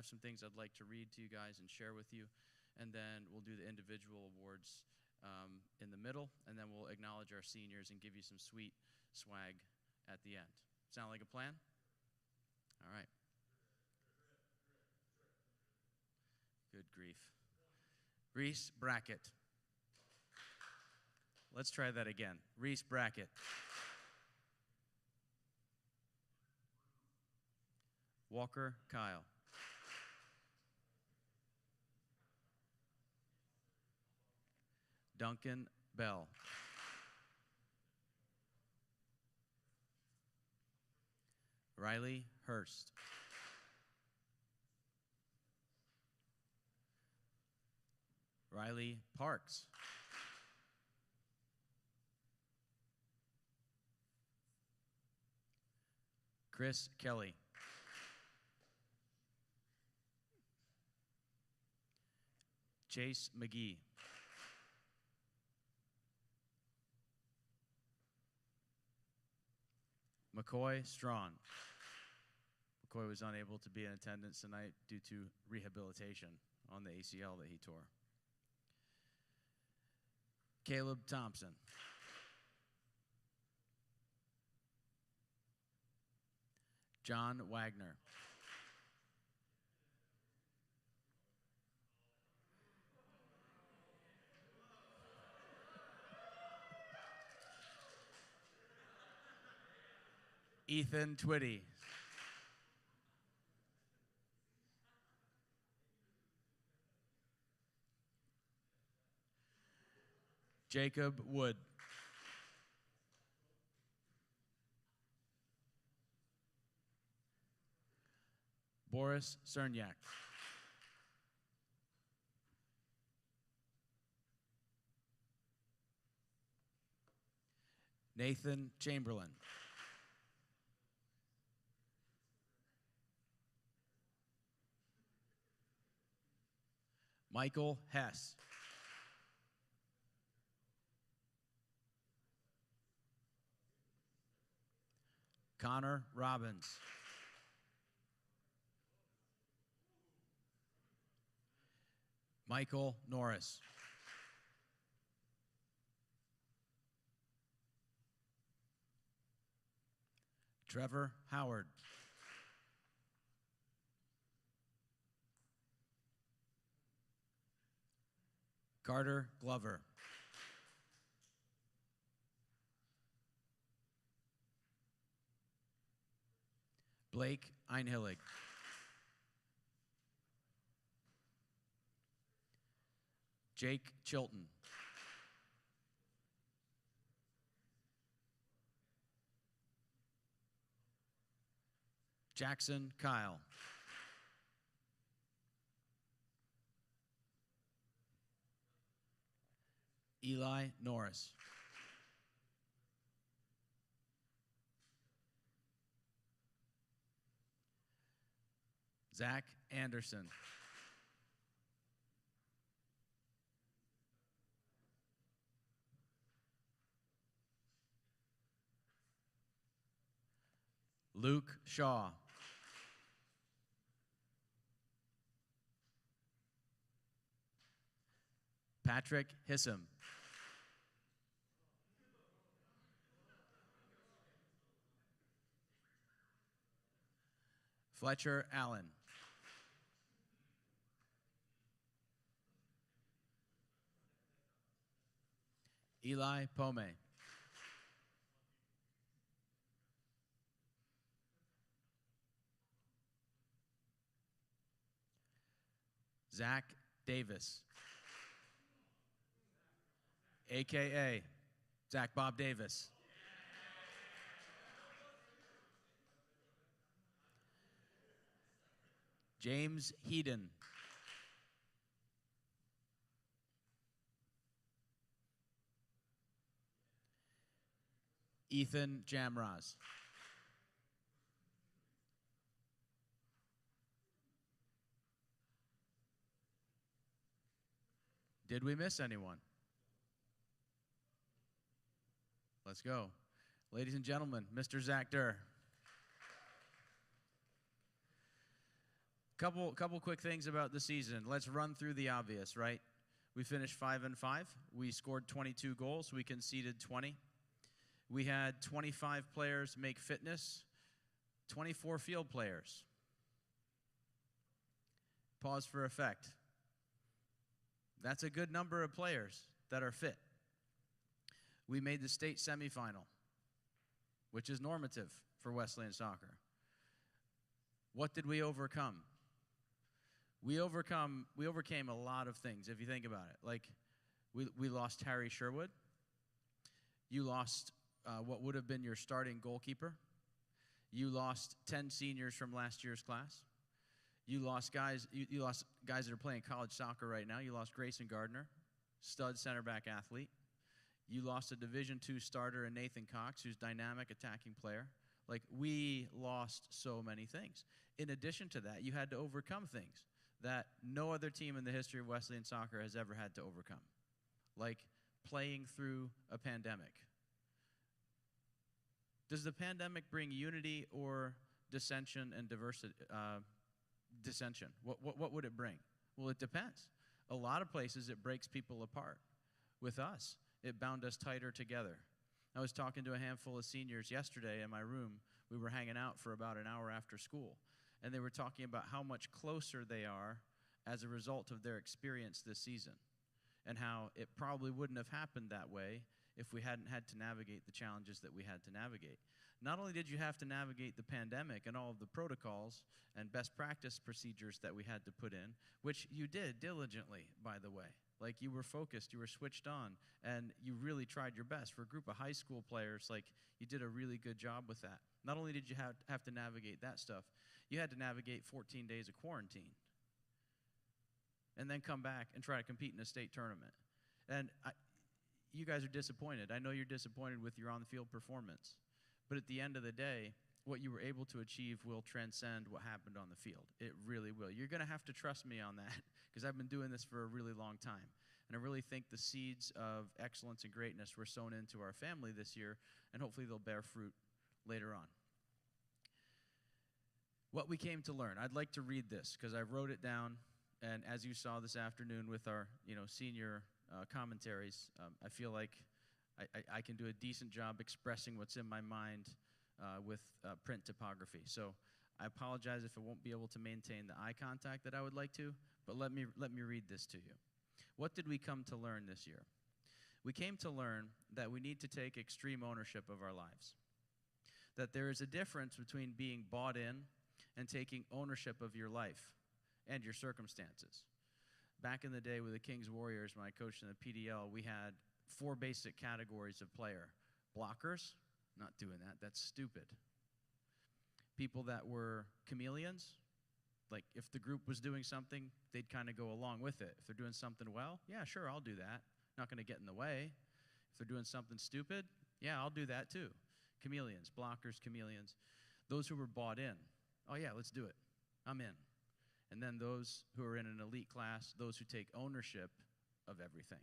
have some things I'd like to read to you guys and share with you, and then we'll do the individual awards in the middle, and then we'll acknowledge our seniors and give you some sweet swag at the end. Sound like a plan? All right. Good grief. Reese Brackett. Let's try that again. Reese Brackett. Walker Kyle. Duncan Bell. Riley Hurst. Riley Parks. Chris Kelly. Chase McGee. McCoy Strawn. McCoy was unable to be in attendance tonight due to rehabilitation on the ACL that he tore. Caleb Thompson. John Wagner. Ethan Twitty. Jacob Wood. Boris Cernyak. Nathan Chamberlain. Michael Hess. Connor Robbins. Michael Norris. Trevor Howard. Carter Glover. Blake Einhillig. Jake Chilton. Jackson Kyle. Eli Norris. Zach Anderson. Luke Shaw. Patrick Hissam. Fletcher Allen. Eli Pome. Zach Davis. AKA Zach Bob Davis. James Heaton. Ethan Jamraz. Did we miss anyone? Let's go. Ladies and gentlemen, Mr. Zach Durr. Couple quick things about the season. Let's run through the obvious, right? We finished 5-5. We scored 22 goals. We conceded 20. We had 25 players make fitness, 24 field players. Pause for effect. That's a good number of players that are fit. We made the state semifinal, which is normative for Wesleyan soccer. What did we overcome? We overcame a lot of things, if you think about it. Like, we lost Harry Sherwood. You lost what would have been your starting goalkeeper. You lost 10 seniors from last year's class. You lost guys that are playing college soccer right now. You lost Grayson Gardner, stud center back athlete. You lost a Division II starter in Nathan Cox, who's dynamic attacking player. Like, we lost so many things. In addition to that, you had to overcome things that no other team in the history of Wesleyan soccer has ever had to overcome, like playing through a pandemic. Does the pandemic bring unity or dissension and diversity? Dissension. What would it bring? Well, it depends. A lot of places it breaks people apart. With us, it bound us tighter together. I was talking to a handful of seniors yesterday in my room. We were hanging out for about an hour after school, and they were talking about how much closer they are as a result of their experience this season, and how it probably wouldn't have happened that way if we hadn't had to navigate the challenges that we had to navigate. Not only did you have to navigate the pandemic and all of the protocols and best practice procedures that we had to put in, which you did diligently, by the way. Like, you were focused, you were switched on, and you really tried your best. For a group of high school players, like, you did a really good job with that. Not only did you have to navigate that stuff, you had to navigate 14 days of quarantine and then come back and try to compete in a state tournament. And you guys are disappointed. I know you're disappointed with your on-the-field performance. But at the end of the day, what you were able to achieve will transcend what happened on the field. It really will. You're going to have to trust me on that, because I've been doing this for a really long time. And I really think the seeds of excellence and greatness were sown into our family this year, and hopefully they'll bear fruit later on. What we came to learn. I'd like to read this, because I wrote it down, and as you saw this afternoon with our senior commentaries, I feel like I can do a decent job expressing what's in my mind with print typography. So I apologize if I won't be able to maintain the eye contact that I would like to, but let me read this to you. What did we come to learn this year? We came to learn that we need to take extreme ownership of our lives, that there is a difference between being bought in and taking ownership of your life and your circumstances. Back in the day with the Kings Warriors, when I coached in the PDL, we had 4 basic categories of player. Blockers, not doing that, that's stupid. People that were chameleons, like if the group was doing something, they'd kind of go along with it. If they're doing something well, yeah, sure, I'll do that. Not going to get in the way. If they're doing something stupid, yeah, I'll do that too. Chameleons, blockers, chameleons. Those who were bought in, oh yeah, let's do it. I'm in. And then those who are in an elite class, those who take ownership of everything.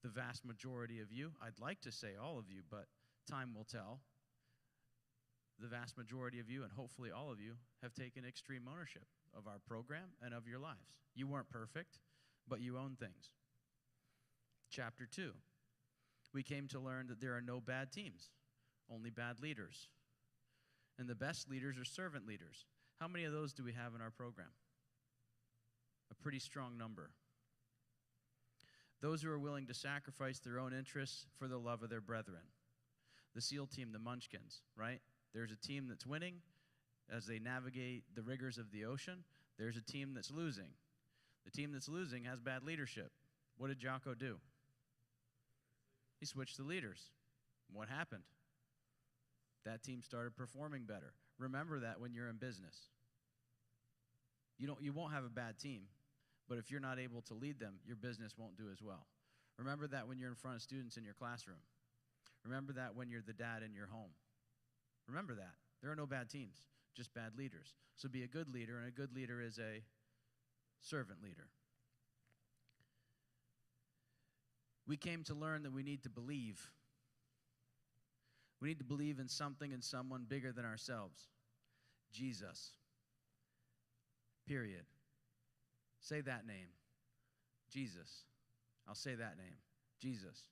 The vast majority of you, I'd like to say all of you, but time will tell. The vast majority of you, and hopefully all of you, have taken extreme ownership of our program and of your lives. You weren't perfect, but you own things. Chapter 2, we came to learn that there are no bad teams, only bad leaders. And the best leaders are servant leaders. How many of those do we have in our program? A pretty strong number. Those who are willing to sacrifice their own interests for the love of their brethren. The SEAL team, the Munchkins, right? There's a team that's winning as they navigate the rigors of the ocean. There's a team that's losing. The team that's losing has bad leadership. What did Jocko do? He switched the leaders. What happened? That team started performing better. Remember that when you're in business. You won't have a bad team, but if you're not able to lead them, your business won't do as well. Remember that when you're in front of students in your classroom. Remember that when you're the dad in your home. Remember that. There are no bad teams, just bad leaders. So be a good leader, and a good leader is a servant leader. We came to learn that we need to believe. We need to believe in something and someone bigger than ourselves. Jesus. period. Say that name, Jesus. I'll say that name, Jesus.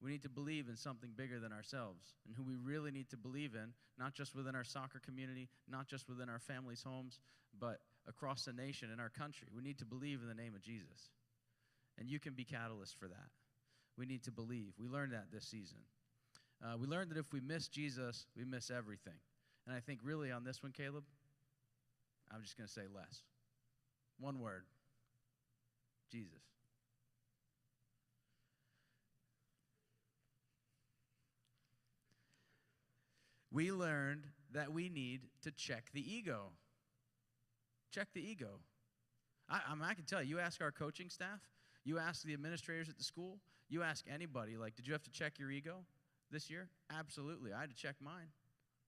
We need to believe in something bigger than ourselves, and who we really need to believe in, not just within our soccer community, not just within our families' homes, but across the nation, in our country. We need to believe in the name of Jesus. And you can be catalyst for that. We need to believe. We learned that this season. We learned that if we miss Jesus, we miss everything. And I think really on this one, Caleb, I'm just going to say less. One word, Jesus. We learned that we need to check the ego. Check the ego. I can tell you, you ask our coaching staff, you ask the administrators at the school, you ask anybody, like, did you have to check your ego this year? Absolutely. I had to check mine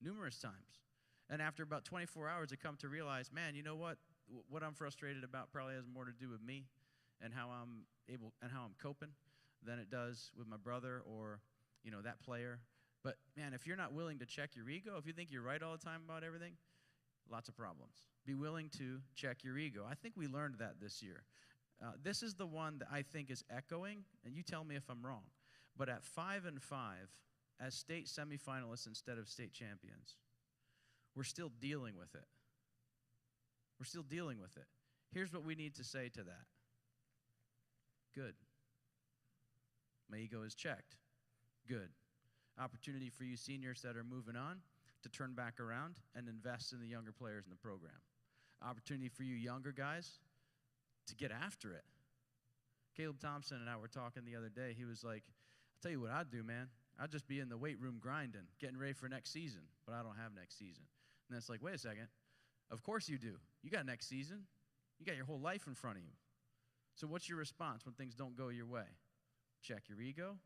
numerous times. And after about 24 hours, I come to realize, man, you know what? What I'm frustrated about probably has more to do with me and how I'm coping than it does with my brother or, that player. But, man, if you're not willing to check your ego, if you think you're right all the time about everything, lots of problems. Be willing to check your ego. I think we learned that this year. This is the one that I think is echoing, and you tell me if I'm wrong. But at 5-5, as state semifinalists instead of state champions, we're still dealing with it. We're still dealing with it. Here's what we need to say to that. Good. My ego is checked. Good. Opportunity for you seniors that are moving on to turn back around and invest in the younger players in the program. Opportunity for you younger guys to get after it. Caleb Thompson and I were talking the other day. He was like, I'll tell you what I'd do, man. I'd just be in the weight room grinding, getting ready for next season, but I don't have next season. And it's like, wait a second. Of course you do. You got next season. You got your whole life in front of you. So what's your response when things don't go your way? Check your ego.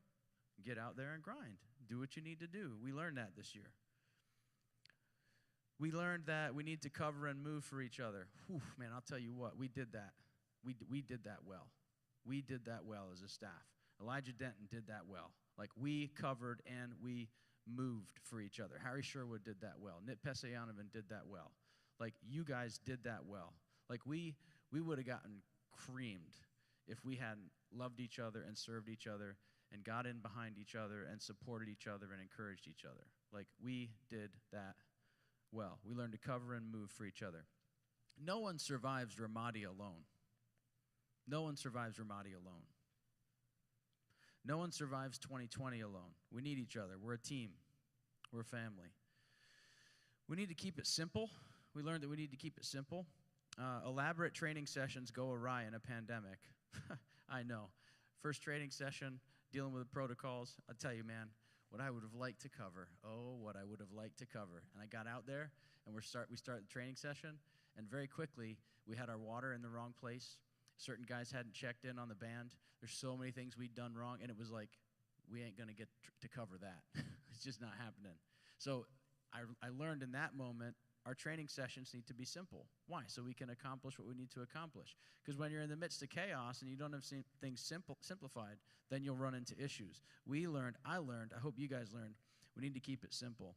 Get out there and grind. Do what you need to do. We learned that this year. We learned that we need to cover and move for each other. Whew, man, I'll tell you what, we did that. We did that well. We did that well as a staff. Elijah Denton did that well. Like, we covered and we moved for each other. Harry Sherwood did that well. Nit Pesayanovan did that well. Like, you guys did that well. Like, we would have gotten creamed if we hadn't loved each other and served each other and got in behind each other and supported each other and encouraged each other. Like, we did that well. We learned to cover and move for each other. No one survives Ramadi alone. No one survives Ramadi alone. No one survives 2020 alone. We need each other. We're a team. We're a family. We need to keep it simple. We learned that we need to keep it simple. Elaborate training sessions go awry in a pandemic. I know. First training session, dealing with the protocols. I'll tell you, man, what I would have liked to cover. Oh, what I would have liked to cover. And I got out there, and we started the training session, and very quickly, we had our water in the wrong place. Certain guys hadn't checked in on the band. There's so many things we'd done wrong, and it was like, we ain't going to get to cover that. It's just not happening. So I learned in that moment, our training sessions need to be simple. Why? So we can accomplish what we need to accomplish. Because when you're in the midst of chaos and you don't have things simplified, then you'll run into issues. I learned, I hope you guys learned, we need to keep it simple.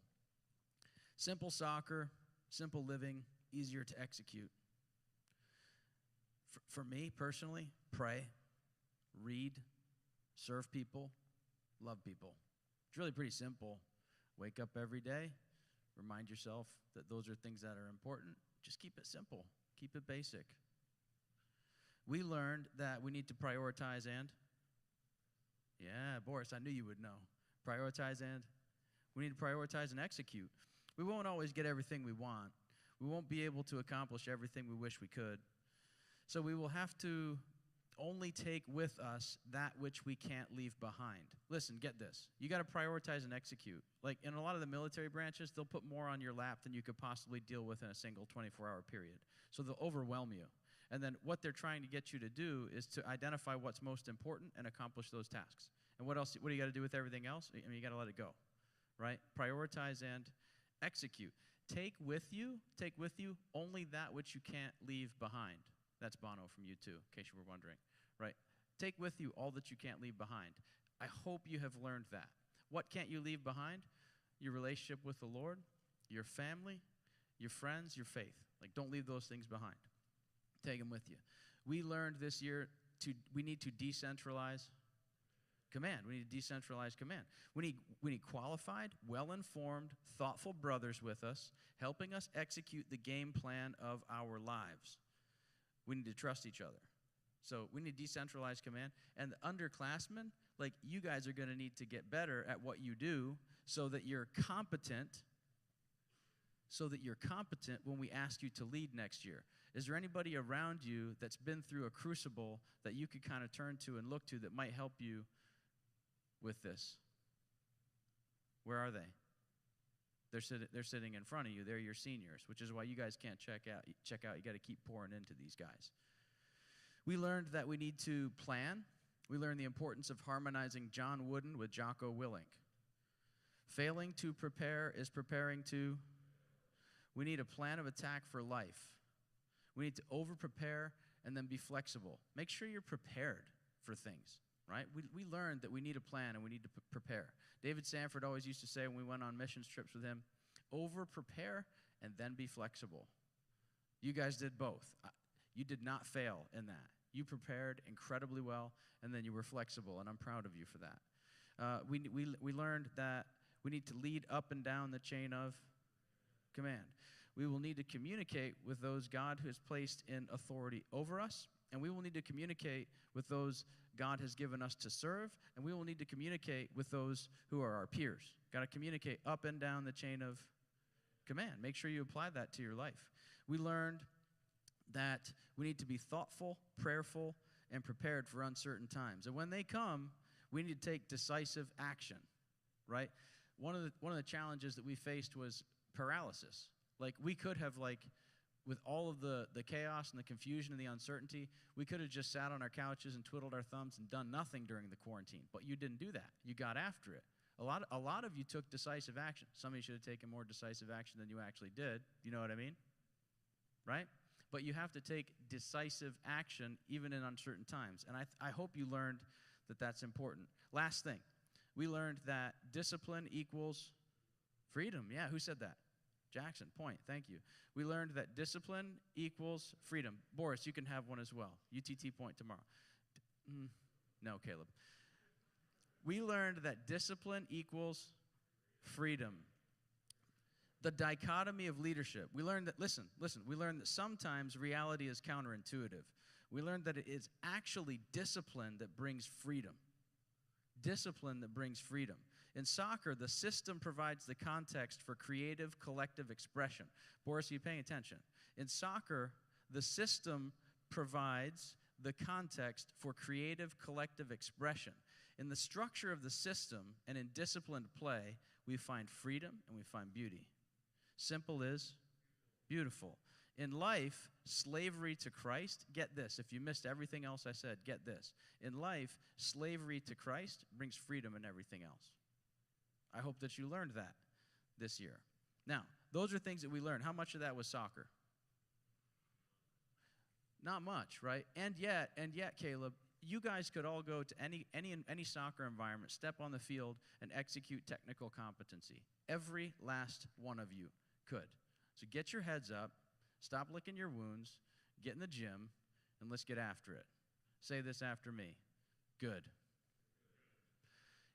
Simple soccer, simple living, easier to execute. For me, personally, pray, read, serve people, love people. It's really pretty simple. Wake up every day, remind yourself that those are things that are important. Just keep it simple. Keep it basic. We learned that we need to prioritize and, yeah, Boris, I knew you would know. Prioritize and, we need to prioritize and execute. We won't always get everything we want. We won't be able to accomplish everything we wish we could. So we will have to only take with us that which we can't leave behind. Listen, get this. You got to prioritize and execute. Like in a lot of the military branches, they'll put more on your lap than you could possibly deal with in a single 24-hour period. So they'll overwhelm you. And then what they're trying to get you to do is to identify what's most important and accomplish those tasks. And what else? What do you got to do with everything else? I mean, you got to let it go, right? Prioritize and execute. Take with you only that which you can't leave behind. That's Bono from U2, in case you were wondering, right? Take with you all that you can't leave behind. I hope you have learned that. What can't you leave behind? Your relationship with the Lord, your family, your friends, your faith. Like, don't leave those things behind. Take them with you. We learned this year we need to decentralize command. We need to decentralize command. We need qualified, well-informed, thoughtful brothers with us, helping us execute the game plan of our lives. We need to trust each other. So we need decentralized command. And the underclassmen, like, you guys are going to need to get better at what you do so that you're competent when we ask you to lead next year. Is there anybody around you that's been through a crucible that you could kind of turn to and look to that might help you with this? Where are they? They're sitting in front of you. They're your seniors, which is why you guys can't check out. You got to keep pouring into these guys. We learned that we need to plan. We learned the importance of harmonizing John Wooden with Jocko Willink. Failing to prepare is preparing to. We need a plan of attack for life. We need to over-prepare and then be flexible. Make sure you're prepared for things, right? We learned that we need a plan and we need to prepare. David Sanford always used to say when we went on missions trips with him, over-prepare and then be flexible. You guys did both. You did not fail in that. You prepared incredibly well, and then you were flexible, and I'm proud of you for that. We learned that we need to lead up and down the chain of command. We will need to communicate with those God has placed in authority over us, and we will need to communicate with those God has given us to serve, and we will need to communicate with those who are our peers. Got to communicate up and down the chain of command. Make sure you apply that to your life. We learned that we need to be thoughtful, prayerful, and prepared for uncertain times. And when they come, we need to take decisive action, right? One of the challenges that we faced was paralysis. Like, we could have, with all of the chaos and the confusion and the uncertainty, we could have just sat on our couches and twiddled our thumbs and done nothing during the quarantine. But you didn't do that. You got after it. A lot of you took decisive action. Some of you should have taken more decisive action than you actually did. You know what I mean? Right? But you have to take decisive action even in uncertain times. And I hope you learned that that's important. Last thing, we learned that discipline equals freedom. Yeah, who said that? Jackson, point. Thank you. We learned that discipline equals freedom. Boris, you can have one as well. UTT point tomorrow. No, Caleb. We learned that discipline equals freedom. The dichotomy of leadership. We learned that, listen, we learned that sometimes reality is counterintuitive. We learned that it is actually discipline that brings freedom. Discipline that brings freedom. In soccer, the system provides the context for creative collective expression. Boris, are you paying attention? In soccer, the system provides the context for creative collective expression. In the structure of the system and in disciplined play, we find freedom and we find beauty. Simple is beautiful. In life, slavery to Christ, get this. If you missed everything else I said, get this. In life, slavery to Christ brings freedom in everything else. I hope that you learned that this year. Now, those are things that we learned. How much of that was soccer? Not much, right? And yet, Caleb, you guys could all go to any soccer environment, step on the field, and execute technical competency. Every last one of you could. So get your heads up, stop licking your wounds, get in the gym, and let's get after it. Say this after me. Good.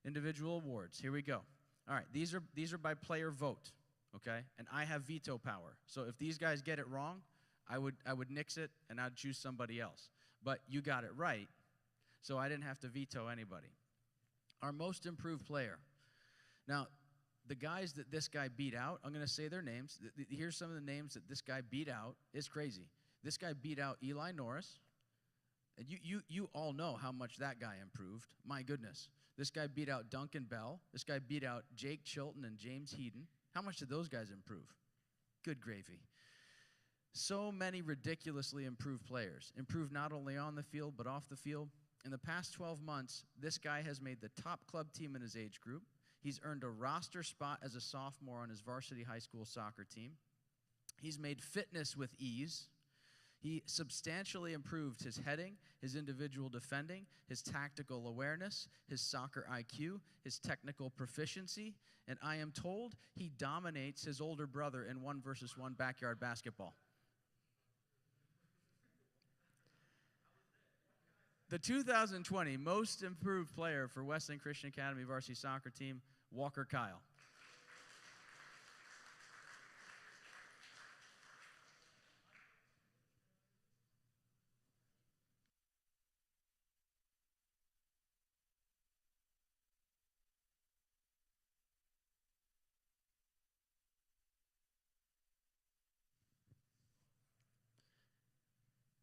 Individual awards. Here we go. All right, these are by player vote, okay? And I have veto power. So if these guys get it wrong, I would nix it and I'd choose somebody else. But you got it right, so I didn't have to veto anybody. Our most improved player. Now, the guys that this guy beat out, I'm going to say their names. Here's some of the names that this guy beat out. It's crazy. This guy beat out Eli Norris. And you all know how much that guy improved. My goodness. This guy beat out Duncan Bell. This guy beat out Jake Chilton and James Heaton. How much did those guys improve? Good gravy. So many ridiculously improved players. Improved not only on the field, but off the field. In the past 12 months, this guy has made the top club team in his age group. He's earned a roster spot as a sophomore on his varsity high school soccer team. He's made fitness with ease. He substantially improved his heading, his individual defending, his tactical awareness, his soccer IQ, his technical proficiency, and I am told he dominates his older brother in 1-versus-1 backyard basketball. The 2020 Most Improved Player for Wesleyan Christian Academy Varsity Soccer Team, Walker Kyle.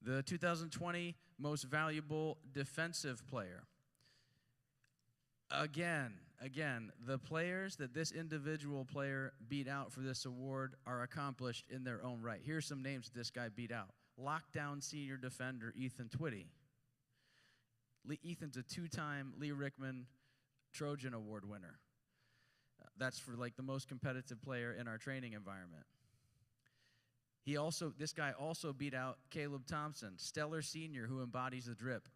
The 2020 Most Valuable Defensive Player. Again, the players that this individual player beat out for this award are accomplished in their own right. Here's some names that this guy beat out. Lockdown senior defender Ethan Twitty. Ethan's a two-time Lee Rickman Trojan Award winner. That's for like the most competitive player in our training environment. This guy also beat out Caleb Thompson, stellar senior who embodies the drip.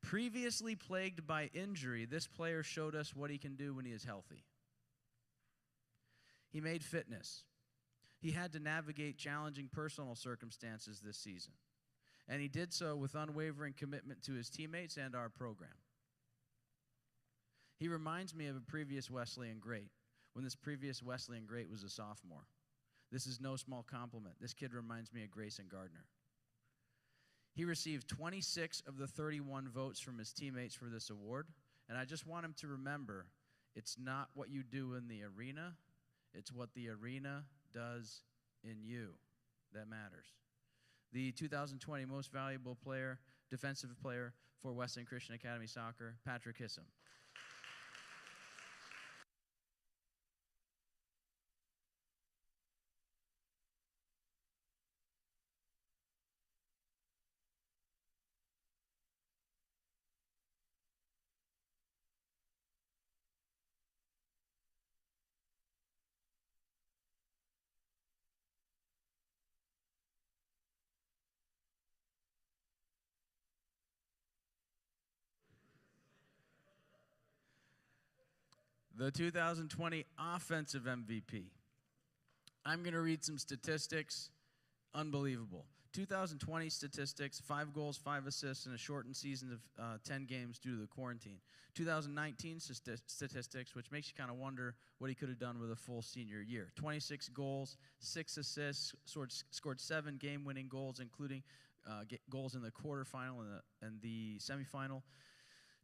Previously plagued by injury, this player showed us what he can do when he is healthy. He made fitness. He had to navigate challenging personal circumstances this season, and he did so with unwavering commitment to his teammates and our program. He reminds me of a previous Wesleyan great, when this previous Wesleyan great was a sophomore. This is no small compliment. This kid reminds me of Grayson Gardner. He received 26 of the 31 votes from his teammates for this award, and I just want him to remember, it's not what you do in the arena, it's what the arena does in you that matters. The 2020 Most Valuable Player, Defensive Player for Wesleyan Christian Academy Soccer, Patrick Hissam. The 2020 Offensive MVP. I'm going to read some statistics. Unbelievable. 2020 statistics, 5 goals, 5 assists in a shortened season of 10 games due to the quarantine. 2019 statistics, which makes you kind of wonder what he could have done with a full senior year. 26 goals, 6 assists, scored 7 game-winning goals, including goals in the quarterfinal and the semifinal.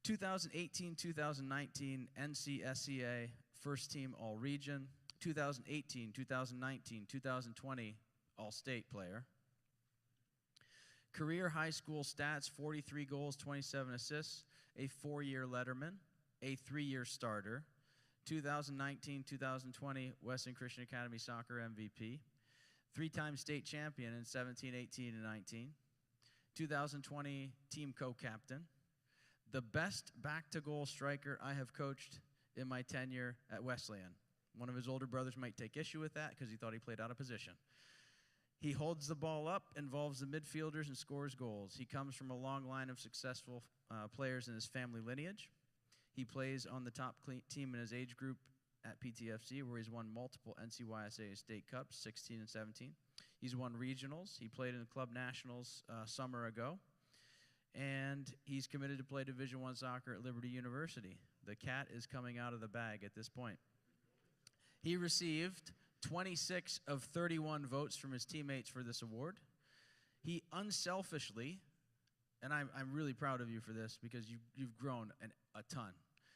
2018-2019 NCSCA First Team All-Region. 2018, 2019, 2020 All-State player. Career high school stats, 43 goals, 27 assists, a 4-year letterman, a 3-year starter. 2019-2020 Wesleyan Christian Academy Soccer MVP. 3-time state champion in 17, 18, and 19. 2020 team co-captain. The best back-to-goal striker I have coached in my tenure at Wesleyan. One of his older brothers might take issue with that because he thought he played out of position. He holds the ball up, involves the midfielders, and scores goals. He comes from a long line of successful players in his family lineage. He plays on the top team in his age group at PTFC, where he's won multiple NCYSA state cups, 16 and 17. He's won regionals. He played in the club nationals summer ago. And he's committed to play Division I soccer at Liberty University. The cat is coming out of the bag at this point. He received 26 of 31 votes from his teammates for this award. He unselfishly, and I'm really proud of you for this because you've grown a ton.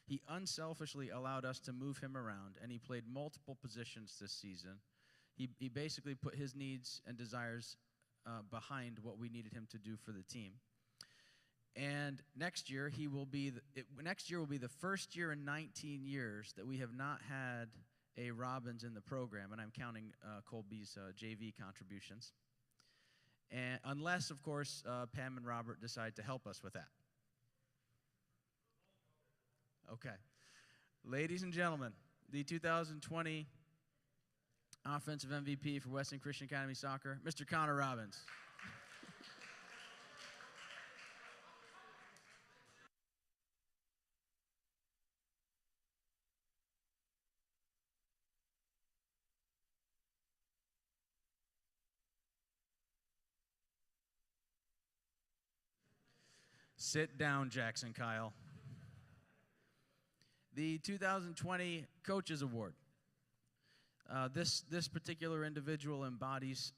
He unselfishly allowed us to move him around, and he played multiple positions this season. He basically put his needs and desires behind what we needed him to do for the team. And next year will be the first year in 19 years that we have not had a Robbins in the program, and I'm counting Colby's JV contributions. And unless, of course, Pam and Robert decide to help us with that. Okay. Ladies and gentlemen, the 2020 Offensive MVP for Wesleyan Christian Academy Soccer, Mr. Connor Robbins. Sit down, Jackson Kyle. The 2020 Coaches Award. This particular individual embodies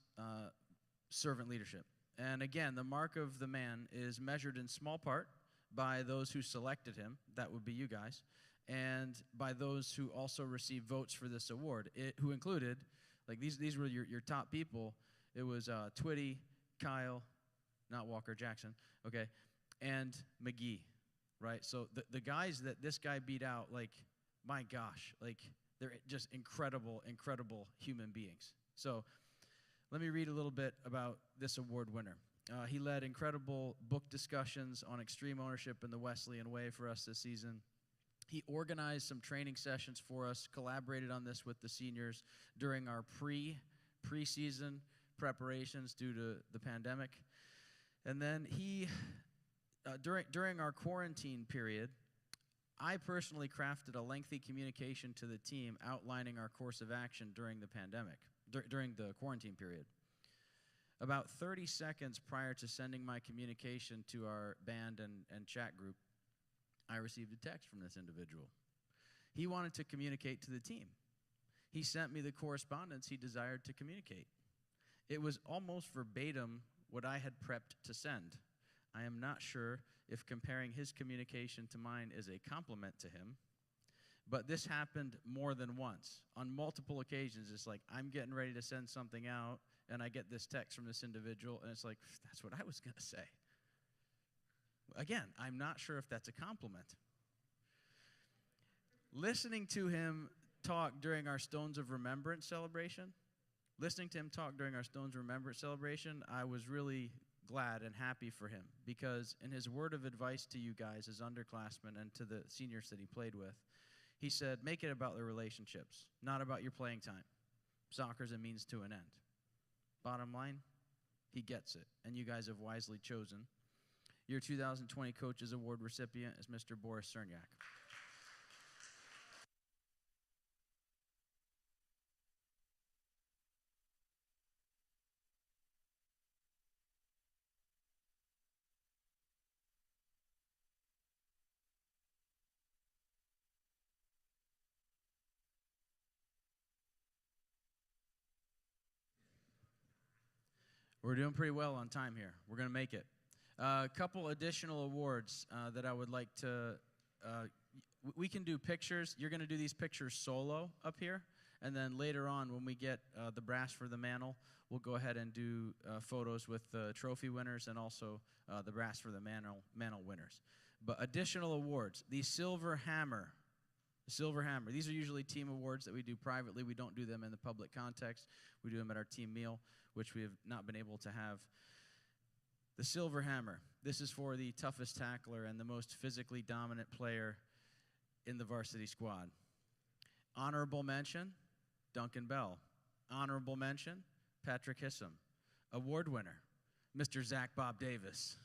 servant leadership. And again, the mark of the man is measured in small part by those who selected him, that would be you guys, and by those who also received votes for this award, who included, like these were your top people. It was Twitty, Kyle, not Walker, Jackson, okay, and McGee, right? So the guys that this guy beat out, like, my gosh, like, they're just incredible, incredible human beings. So let me read a little bit about this award winner. He led incredible book discussions on extreme ownership in the Wesleyan Way for us this season. He organized some training sessions for us, collaborated on this with the seniors during our preseason preparations due to the pandemic. And then he, during our quarantine period, I personally crafted a lengthy communication to the team outlining our course of action during the pandemic, during the quarantine period. About 30 seconds prior to sending my communication to our band and chat group, I received a text from this individual. He wanted to communicate to the team. He sent me the correspondence he desired to communicate. It was almost verbatim what I had prepped to send. I am not sure if comparing his communication to mine is a compliment to him, but this happened more than once. On multiple occasions, it's like, I'm getting ready to send something out, and I get this text from this individual, and it's like, that's what I was going to say. Again, I'm not sure if that's a compliment. Listening to him talk during our Stones of Remembrance celebration, I was really glad and happy for him, because in his word of advice to you guys as underclassmen and to the seniors that he played with, he said, make it about the relationships, not about your playing time. Soccer's a means to an end. Bottom line, he gets it, and you guys have wisely chosen. Your 2020 Coaches Award recipient is Mr. Boris Cernyak. We're doing pretty well on time here. We're going to make it. A couple additional awards that I would like to, we can do pictures. You're going to do these pictures solo up here. And then later on, when we get the brass for the mantle, we'll go ahead and do photos with the trophy winners and also the brass for the mantle winners. But additional awards, the Silver Hammer. These are usually team awards that we do privately. We don't do them in the public context. We do them at our team meal, which we have not been able to have. The Silver Hammer. This is for the toughest tackler and the most physically dominant player in the varsity squad. Honorable mention, Duncan Bell. Honorable mention, Patrick Hissam. Award winner, Mr. Zach Bob Davis.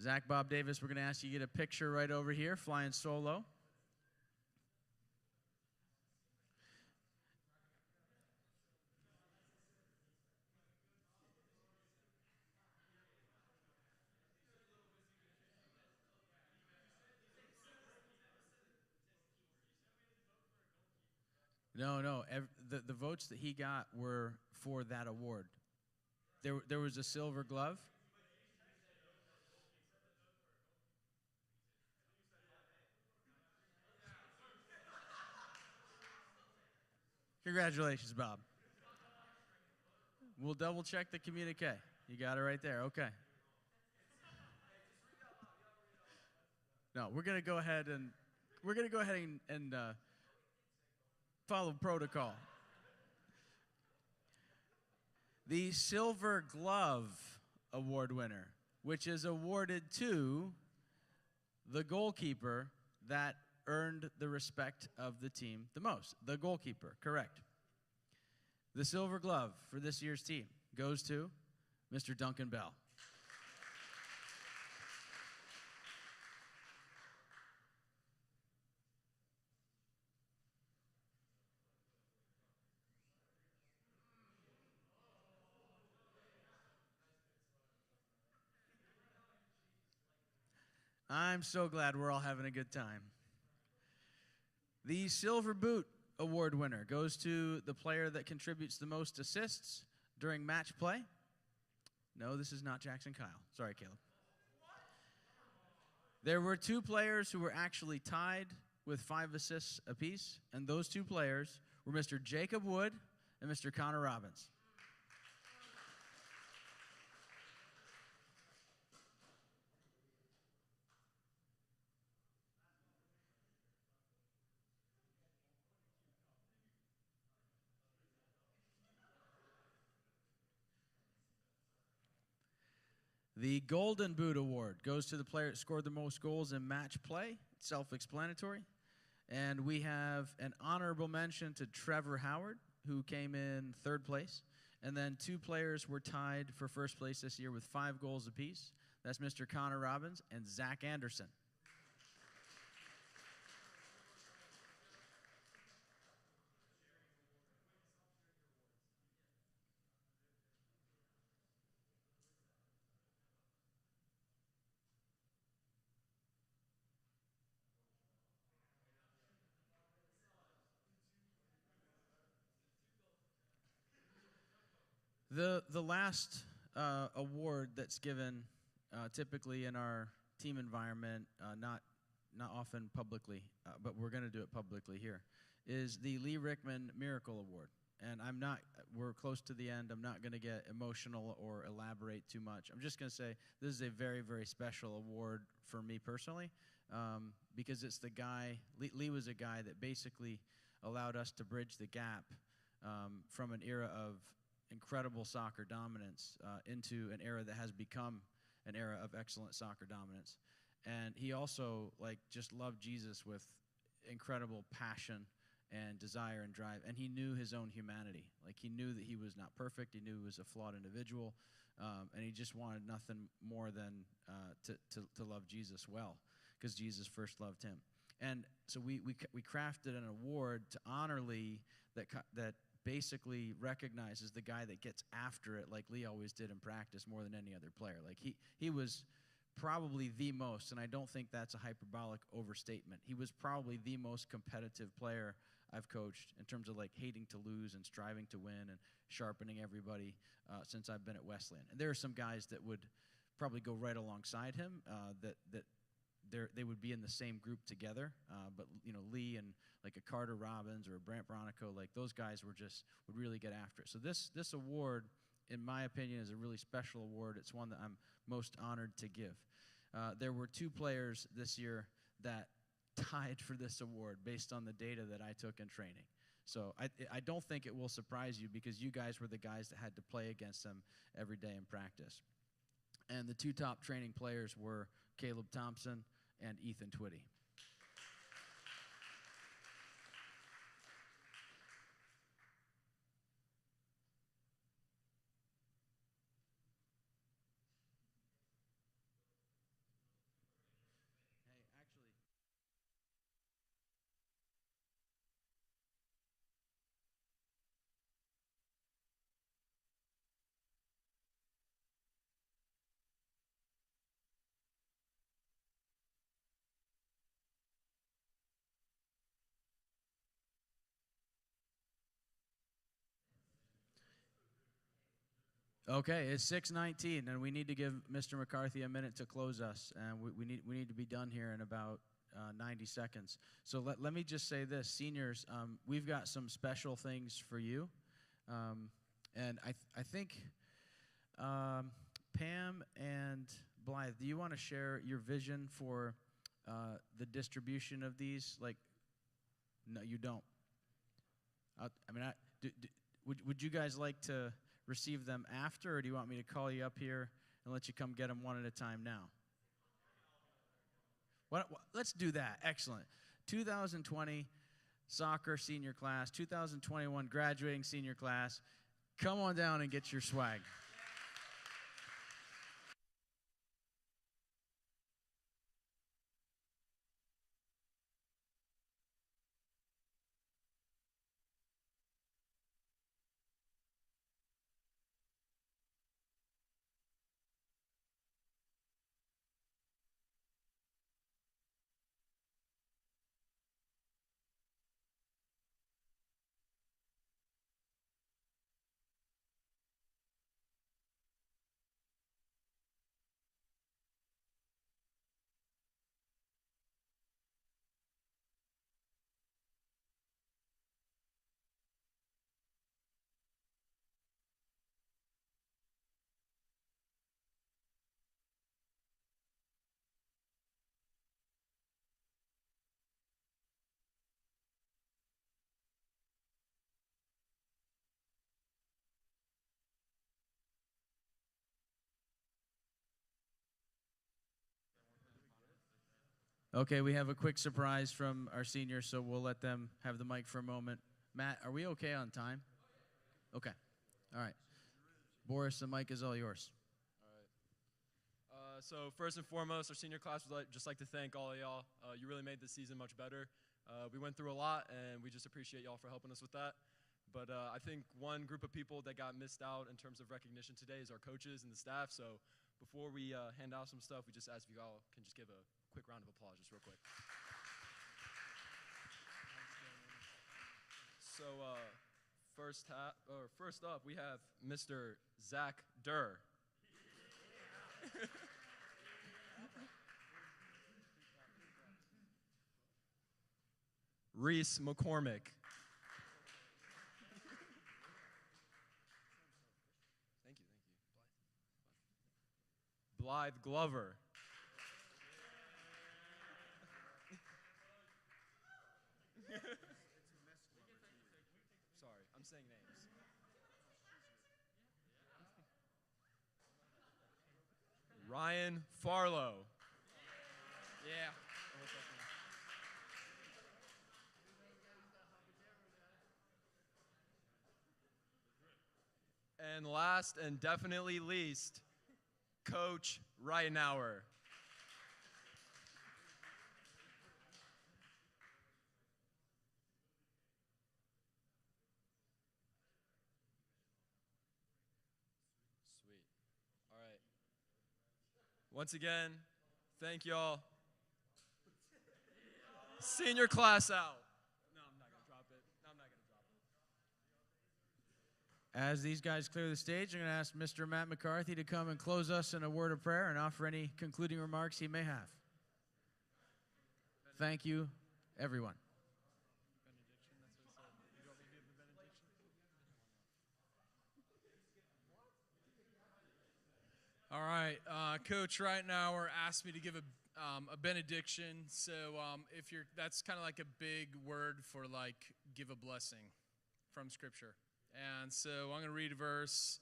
Zach Bob Davis, we're going to ask you to get a picture right over here, flying solo. No. The votes that he got were for that award. There was a silver glove. Congratulations, Bob. We'll double check the communique. You got it right there. Okay. No, we're gonna go ahead and follow protocol. The Silver Glove Award winner, which is awarded to the goalkeeper that earned the respect of the team the most. The goalkeeper, correct. The Silver Glove for this year's team goes to Mr. Duncan Bell. I'm so glad we're all having a good time. The Silver Boot Award winner goes to the player that contributes the most assists during match play. No, this is not Jackson Kyle. Sorry, Caleb. There were two players who were actually tied with 5 assists apiece, and those two players were Mr. Jacob Wood and Mr. Connor Robbins. The Golden Boot Award goes to the player that scored the most goals in match play. Self-explanatory. And we have an honorable mention to Trevor Howard, who came in 3rd place. And then 2 players were tied for 1st place this year with 5 goals apiece. That's Mr. Connor Robbins and Zach Anderson. The last award that's given typically in our team environment, not often publicly, but we're going to do it publicly here, is the Lee Rickman Miracle Award. And we're close to the end. I'm not going to get emotional or elaborate too much. I'm just going to say this is a very, very special award for me personally, because it's the guy, Lee was a guy that basically allowed us to bridge the gap from an era of incredible soccer dominance into an era that has become an era of excellent soccer dominance. And he also just loved Jesus with incredible passion and desire and drive. And he knew his own humanity. He knew that he was not perfect. He knew he was a flawed individual. And he just wanted nothing more than to love Jesus well, because Jesus first loved him. And so we crafted an award to honor Lee that basically recognizes the guy that gets after it like Lee always did in practice more than any other player. He was probably the most, and I don't think that's a hyperbolic overstatement, he was probably the most competitive player I've coached in terms of hating to lose and striving to win and sharpening everybody since I've been at Wesleyan. And there are some guys that would probably go right alongside him that they would be in the same group together, but Lee and a Carter Robbins or a Brant Bronico, those guys would really get after it. So this award, in my opinion, is a really special award. It's one that I'm most honored to give. There were 2 players this year that tied for this award based on the data that I took in training. So I don't think it will surprise you, because you guys were the guys that had to play against them every day in practice. And the 2 top training players were Caleb Thompson and Ethan Twitty. Okay, it's 6:19, and we need to give Mr. McCarthy a minute to close us, and we need to be done here in about 90 seconds. So let me just say this, seniors, we've got some special things for you, and I think Pam and Blythe, do you want to share your vision for the distribution of these? No, you don't. Would you guys like to receive them after, or do you want me to call you up here and let you come get them one at a time now? Let's do that. Excellent. 2020 soccer senior class, 2021 graduating senior class. Come on down and get your swag. Okay, we have a quick surprise from our seniors, so we'll let them have the mic for a moment. Matt, are we okay on time? Okay. All right. Boris, the mic is all yours. All right. So first and foremost, our senior class would just like to thank all of y'all. You really made this season much better. We went through a lot, and we just appreciate y'all for helping us with that. But I think one group of people that got missed out in terms of recognition today is our coaches and the staff. So before we hand out some stuff, we just ask if you all can just give a quick round of applause just real quick. So first up, we have Mr. Zach Durr. Reese McCormick. Thank you. Blythe Glover. Sorry, I'm saying names. Ryan Farlow. Yeah. And last and definitely least, Coach Reitenauer. Sweet. All right. Once again, thank y'all. Senior class out. No, I'm not going to drop it. As these guys clear the stage, I'm going to ask Mr. Matt McCarthy to come and close us in a word of prayer and offer any concluding remarks he may have. Thank you, everyone. Benediction, that's what it said. You want me to do the benediction? All right, Coach Reitenauer asked me to give a benediction. So that's kind of like a big word for like give a blessing from Scripture. And so I'm going to read a verse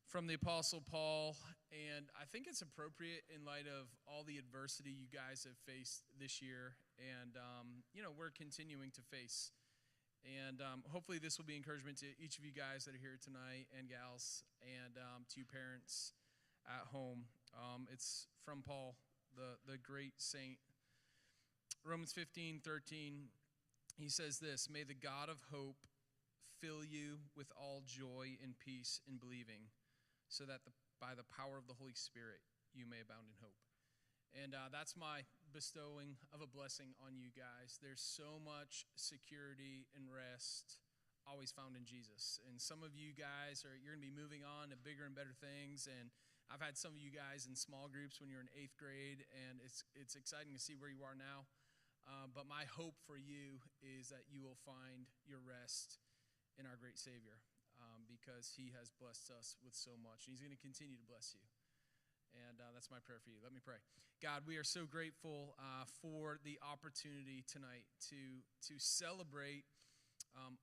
from the Apostle Paul, and I think it's appropriate in light of all the adversity you guys have faced this year, and we're continuing to face. And hopefully this will be encouragement to each of you guys that are here tonight and gals, and to you parents at home. It's from Paul, the great saint. Romans 15:13, he says this: "May the God of hope fill you with all joy and peace in believing, so that by the power of the Holy Spirit you may abound in hope." And that's my bestowing of a blessing on you guys. There's so much security and rest always found in Jesus. And some of you guys you're going to be moving on to bigger and better things. And I've had some of you guys in small groups when you're in 8th grade, and it's exciting to see where you are now. But my hope for you is that you will find your rest in our great Savior, because he has blessed us with so much, and he's going to continue to bless you. And that's my prayer for you. Let me pray. God, we are so grateful for the opportunity tonight to celebrate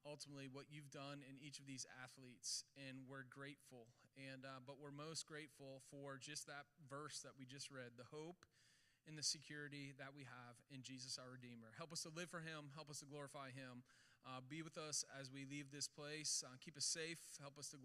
ultimately what you've done in each of these athletes, and we're grateful. And but we're most grateful for just that verse that we just read, the hope and the security that we have in Jesus our Redeemer. Help us to live for him. Help us to glorify him. Be with us as we leave this place. Keep us safe. Help us to